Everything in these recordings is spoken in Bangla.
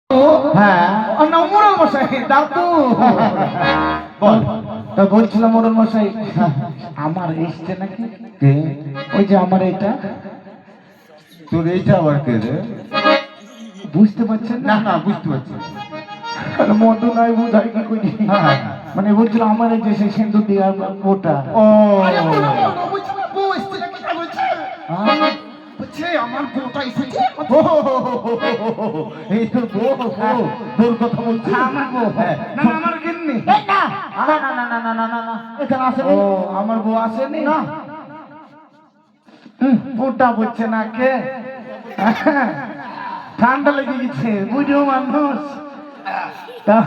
হ্যাঁ না মোড়ল মশাই দাদু বল। তা বলছিলাম মোড়ল মশাই আমার এসছে নাকি কে? ওই যে আমার এটা তোর এইটা আবার কে রে? বুঝতে পারছেন না না? না বুঝতে পারছি। মধু নয় বুঝাই কি করি হ্যাঁ, হ্যাঁ। মানে বলছিল আমার এই যে সেই সিন্ধু দিয়ে ওটা ও আমার বউটা এসেছে এই তোর বউ? তোর কথা বলছি। আমার বউ হ্যাঁ। না না আমার গিন্নি এই না না না না না না না না এখানে আসেনি। ও আমার বউ আসেনি না। ওটা বলছে না কে ঠান্ডা লেগে গেছে বুঝো মানুষ তা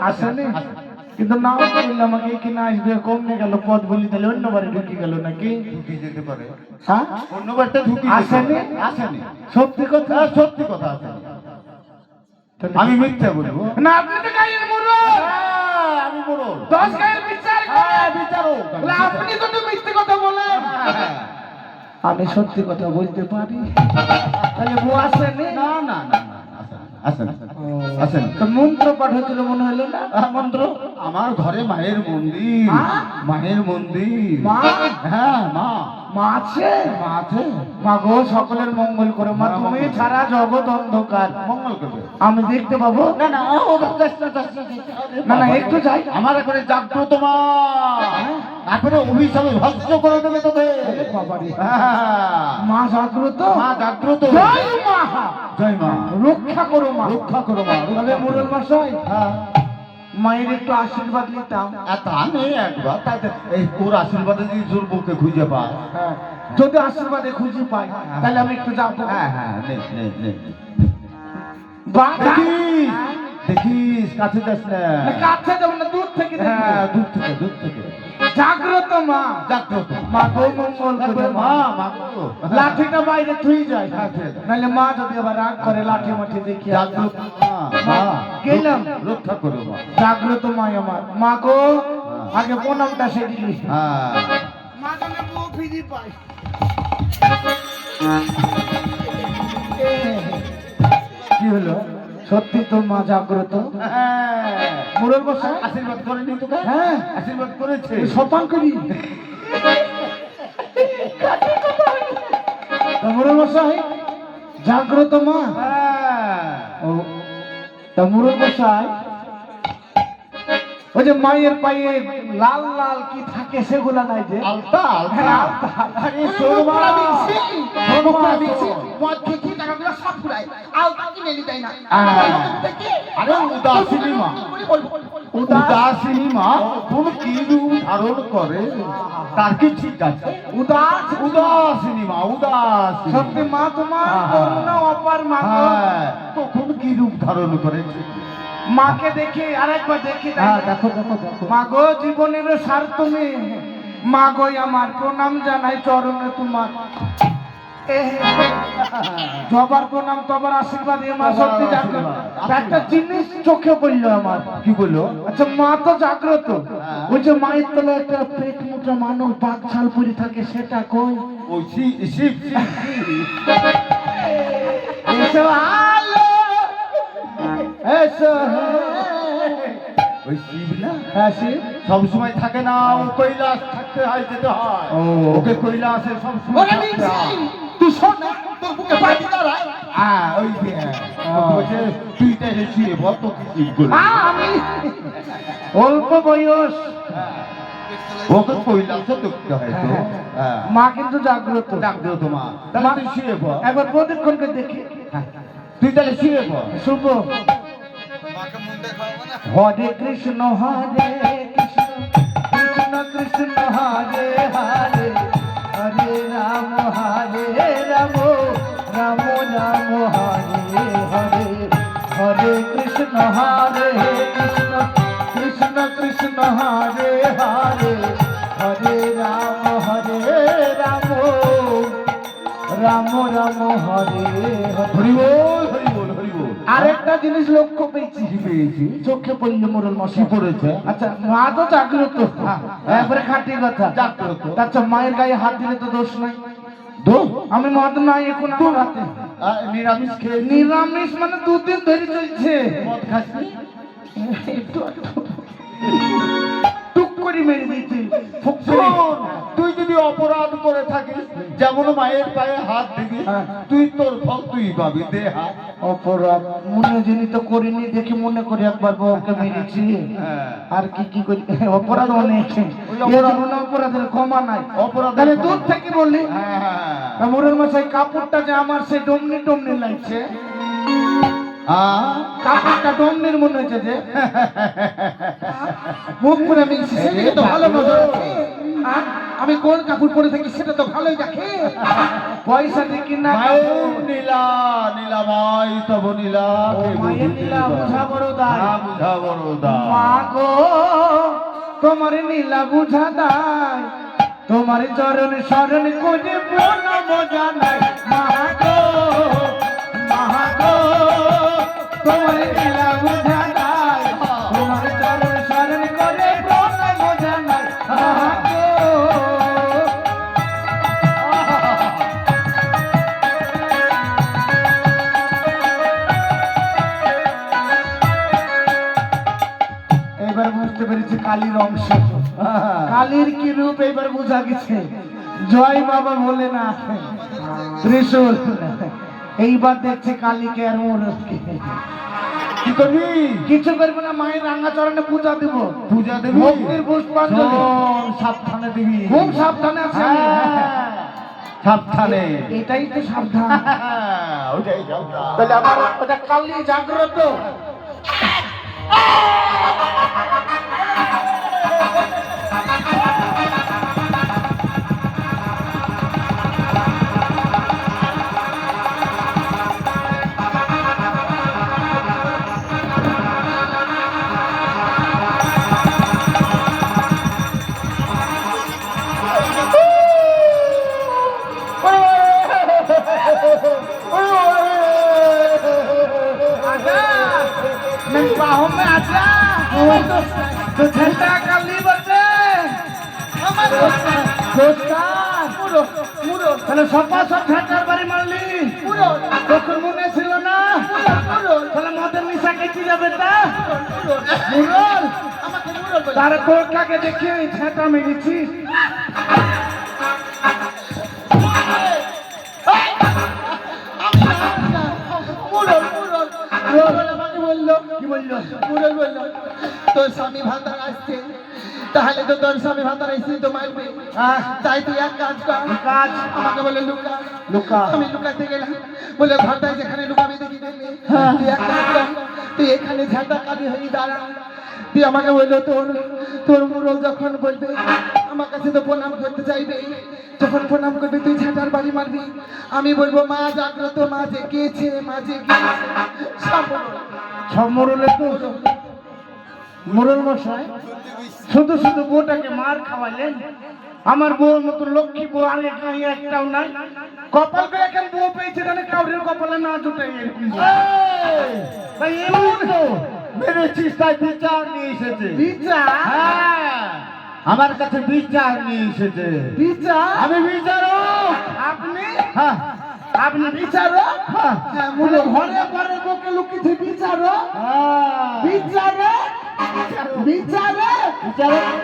আসেনি কিন্তু নাও বললে আমাকে এখানে আসবে কমে গেল পথ বলি তাহলে অন্য বাড়ি ঢুকে গেল নাকি ঢুকে যেতে পারে। হ্যাঁ অন্য বাড়িতে ঢুকে আসেনি? আসেনি। সত্যি কথা হ্যাঁ, সত্যি কথা আসেনি। আমি মিথ্যা বলবো না আপনি তো গায়ের মুরল হ্যাঁ, আমি বলবো 10 গায়ের বিচার হ্যাঁ, বিচারো। করে আপনি কত মিথ্যে কথা বলেন হ্যাঁ। আমি সত্যি কথা বলতে পারি তাহলে বউ আসেনি না না না না আসেন আসেন। তো মন্ত্র পাঠ হচ্ছিল মনে হলো না মন্ত্র আমার ঘরে মায়ের মন্দির। হ্যাঁ? মায়ের মন্দির। মা? হ্যাঁ মা। মা আছে মা আছে। মা গো সকলের মঙ্গল করে মা হ্যাঁ, তুমি মঙ্গল। ছাড়া জগৎ অন্ধকার মঙ্গল করবে। আমি দেখতে পাবো না না ও যাস না, যাস না, যাস না। না না একটু যাই আমার এখানে জাগ্রত মা এখনো অভিশাপে ভস্ম করে দেবে তোকে। বাবারে হ্যাঁ। মা জাগ্রত মা জাগ্রত। জয় মা জয় মা। রক্ষা করো মা রক্ষা করো মা। তবে মুরল মশাই হ্যাঁ। মায়ের একটু আশীর্বাদ নিতাম আর তা নেই একবার তাতে এই তোর আশীর্বাদে যদি তোর বউকে খুঁজে পা। হ্যাঁ যদি আশীর্বাদে খুঁজে পাই তাহলে আমি একটু যাবো হ্যাঁ হ্যাঁ নে নে নে। বাবা দেখিস দেখিস কাছে যাস না। কাছে যাবো না দূর থেকে দেখবো। হ্যাঁ দূর থেকে দূর থেকে। জাগ্রত মা জাগ্রত মা গো মঙ্গল করে মা মা মা গো। লাঠিটা বাইরে থুই যায় হ্যাঁ, থুয়ে যায়। নাহলে মা যদি আবার রাগ করে লাঠি মাঠি দেখি জাগ্রত মা মা গেলাম। রক্ষা করো মা। জাগ্রত মা আমার মা গো আগে প্রণামটা সেদিলি হ্যাঁ মা জানে বউ ফিরি পাই কি হলো? সত্যি তো মা জাগ্রত হ্যাঁ মুরল বসায় আশীর্বাদ করেনি তোকে? হ্যাঁ আশীর্বাদ করেছে। শতাং করি তা মুরল বসাই জাগ্রত মা হ্যাঁ ও তা মুরল বসাই ওই যে মায়ের পায়ে লাল লাল কি থাকে সেগুলা নাই যে আলতা হ্যাঁ, আলতা। আলতা। আরে শোরমা আরে উদাসিনী মা। উদাসিনী মা কোন কি রূপ ধারণ করে তার কি ঠিক আছে? উদাস উদাসিনী মা উদাসিনী। সত্যি মা তোমার করুণা অপার মা গো। হ্যাঁ তখন কি রূপ ধারণ করেছে? মাকে দেখে আরেকবার দেখে হ্যাঁ দেখো দেখো দেখো। মা গো জীবনের সার তুমি মা গো আমার প্রণাম জানাই চরণে তোমার জবার প্রণাম তবার আশীর্বাদ মা সত্যি জাগ্রত একটা জিনিস চোখে পড়লো আমার কি বললো? আচ্ছা মা তো জাগ্রত ওই যে মায়ের তলে একটা পেট মোটা মানুষ বাঘ ছাল পরে থাকে সেটা কই ওই শিব শিব শিব। এসো আলো এসো ওই শিব না হ্যাঁ শিব সব সময় থাকে না, ও কৈলাস থাকতে হয় যেতে হয়। ও। ওকে কৈলাসে সব সময় থাকতে হয়। তুই শোন না তোর বুকে পাখি দাঁড়ায় হ্যাঁ ওই যে বলছে তুই তো এসেছি বল তো কি শিব করবি? আমি অল্প বয়স ওকে কৈলাসে দেখতে হয় তো। হ্যাঁ মা কিন্তু জাগ্রত জাগ্রত মা। তাহলে তুই শুয়ে পড়। একবার প্রদীক্ষণকে দেখি তুই তাহলে শুয়ে পড়। শুভ হরে কৃষ্ণ হরে কৃষ্ণ কৃষ্ণ কৃষ্ণ হরে হরে হরে রাম রাম রাম হরে হরে হরে কৃষ্ণ কৃষ্ণ কৃষ্ণ কৃষ্ণ হরে হরে হরে রাম রাম রাম হরে হরে হরি বল হরি বল হরি বল। আরেকটা জিনিস লক্ষ্য পেয়েছি কি পেয়েছি? চোখে পড়লো মোরল কি মশা পড়েছে? আচ্ছা মা তো জাগ্রত একবারে খাঁটি কথা জাগ্রত। আচ্ছা মায়ের গায়ে হাত দিলে তো দোষ নাই দোষ? আমি মদ নাই এখন আমার হাতে নিরামিষ খেয়ে নিরামিষ মানে 2 দিন ধরে চলছে। মদ খাসনি? একটু টুক করে মেরে দিয়েছি। শোন, তুই যদি অপরাধ করে থাকিস, যেমন মায়ের পায়ে হাত দিবি, হ্যাঁ। তুই তোর ফল তুই পাবি। দে হাত। অপরাধ মনে যিনি তো করিনি, দেখে মনে করি একবার বউকে মেরেছি। হ্যাঁ। আর কি করি, অপরাধ অনেক। অপরাধের ক্ষমা নাই। অপরাধের তাহলে ক্ষমা দূর নাই। থেকে বললি হ্যাঁ। মোরের মশাই কাপড়টা যে আমার সে ডমনি লাগছে, কাপড়টা ডমনির মনে হচ্ছে যে মুখ পুরে আমি সেদিকে তো ভালো নজর আছে। আমি কোন কাপড় পরে থাকি সেটা তো ভালোই দেখে। পয়সা দিয়ে কিনা মায়ের নীলা, নীলাময় তব নীলা, ও মায়ের নীলা বুঝা বড় দায়। বুঝা বড় দায়। মা গো তোমার নীলা বুঝা দায়, তোমার চরণ শরণ করে প্রণাম জানাই। মা গো তোমার নীলা বুঝা দায়, তোমার চরণ শরণ করে প্রণাম জানাই। মা গো এবার বুঝতে পেরেছি কালীর অংশ। কালীর কি রূপ এবার বোঝা গেছে। জয় বাবা বলে না ত্রিশূল। এইবার দেখছে কালীকে আর মোরকে। কি করবি? কিছু করবো না, মায়ের রাঙা চরণে পূজা দিব। পূজা দেবি? ভক্তির পুষ্পাঞ্জলি। শোন, সাবধানে দিবি। খুব সাবধানে আছে আমি। সাবধানে। এটাই তো সাবধান। ওটাই সাবধান। তাহলে আমার ওটা কালী জাগ্রত। बाहों में आजा तो झंडा काली बचे তাহলে সপা সব ঝাঁটার বাড়ি মারলি তখন মনে ছিল না তাহলে মদের নিশা কেটে যাবে তা মুরল তার কোটটাকে দেখে ঝাঁটা মেরেছি কি বললো তোর স্বামী ভাতার আসছে, তাহলে তো তোর স্বামী ভাতার আসছে তো মারবে। তাই তুই এক কাজ কর, কাজ আমাকে বলে লুকা। লুকা আমি লুকাতে গেলাম, বলে ঘরটায় যেখানে লুকাবি দেখি দেখি তুই এক কাজ কর, তুই এখানে ঝাঁটা কালি হয়ে দাঁড়া। তুই আমাকে বললো তোর তোর মুরল যখন বলবে আমার কাছে তো প্রণাম করতে চাইবে, যখন প্রণাম করবে তুই ঝাঁটার বাড়ি মারবি। আমি বলবো মা জাগ্রত, মা জেগেছে, মা জেগেছে। সব মোরলে তো মোরল মশাই শুধু শুধু বউটাকে মার খাওয়াইলেন। আমার বউর মতো লক্ষ্মী বউ আর এখানে একটাও নাই। কপাল করে এখন বউ পেয়েছে, তাহলে কাউরের কপালে না জুটাই এরকম ভাই এমন তো মেরেছিস তাই বিচার নিয়ে এসেছে। বিচার হ্যাঁ, আমার কাছে বিচার নিয়ে এসেছে। বিচার আমি বিচারক। আপনি হ্যাঁ, আপনি বিচারক? হ্যাঁ, বলে ঘরে ঘরে বউকে লুকিয়েছে বিচারক? হ্যাঁ। বিচারক বিচারক বিচারক।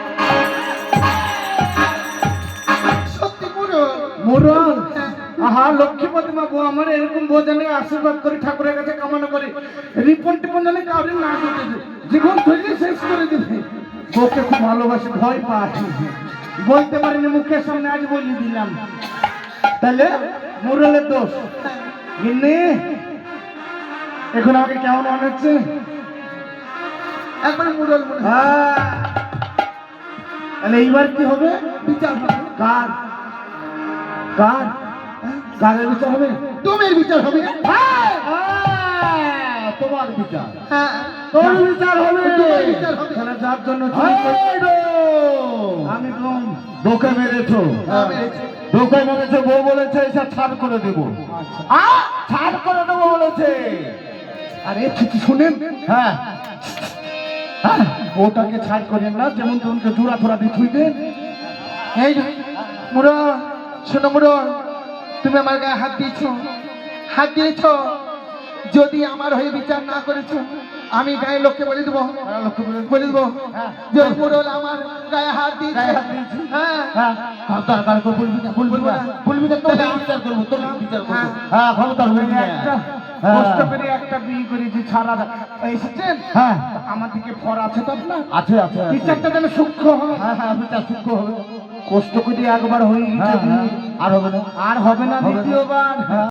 সত্যি পুরো মোরল আহা লক্ষ্মীপতি মা বউ আমার এরকম বউ জানে আশীর্বাদ করে ঠাকুরের কাছে কামনা করে রিপন টিপন জানে কাউরে না দিতে জীবন ধরে শেষ করে দিবে। বউকে খুব ভালোবাসে, ভয় পায়, বলতে পারিনি মুখের সামনে, আজ বলিয়ে দিলাম। তাহলে মোরলের দোষ গিন্নি এখন আমাকে কেমন মনে হচ্ছে? একবার মুরল মনে হয়। হ্যাঁ তাহলে এইবার কি হবে? বিচার হবে। কার কার কারের বিচার হবে? তোমার বিচার হবে। হ্যাঁ, তোমার বিচার। হ্যাঁ, তোর বিচার হবে। তোমার বিচার হবে। তাহলে যার জন্য আমি কম ধোকে মেরেছো, ধোকে মেরেছো। বউ বলেছে এসব ছাড় করে দেবো। ছাড় করে দেবো বলেছে। আরে ঠিক শুনেন, হ্যাঁ, ওটাকে ছাড় করেন না, যেমন তোমাকে জোড়া থোড়া দিয়ে থুই দেন। এই মুরল, শোনো মুরল, তুমি আমার গায়ে হাত দিয়েছ, হাত দিয়েছ, যদি আমার হয়ে বিচার না করেছো, আমি গায়ে লোককে বলে দেবো, বলে দেবো যে ওই মোড়ল আমার গায়ে হাত দিয়েছে। হ্যাঁ হ্যাঁ তার বলবি না, বলবি না, বলবি না, তোর বিচার করবো, তোর বিচার করবো। হ্যাঁ ক্ষমতার বলবি না। একটা কষ্ট করে একটা বিয়ে করেছি ছাড়া এসেছেন। হ্যাঁ আমার দিকে ফর আছে তো আপনার, আছে আছে আছে। বিচারটা যেন সূক্ষ্ম হয়। হ্যাঁ হ্যাঁ বিচার সূক্ষ্ম হবে। কষ্ট করে একবার হয়ে গেছে হ্যাঁ, হ্যাঁ, বিয়ে। আর হবে না, আর হবে না হবে না। দ্বিতীয়বার।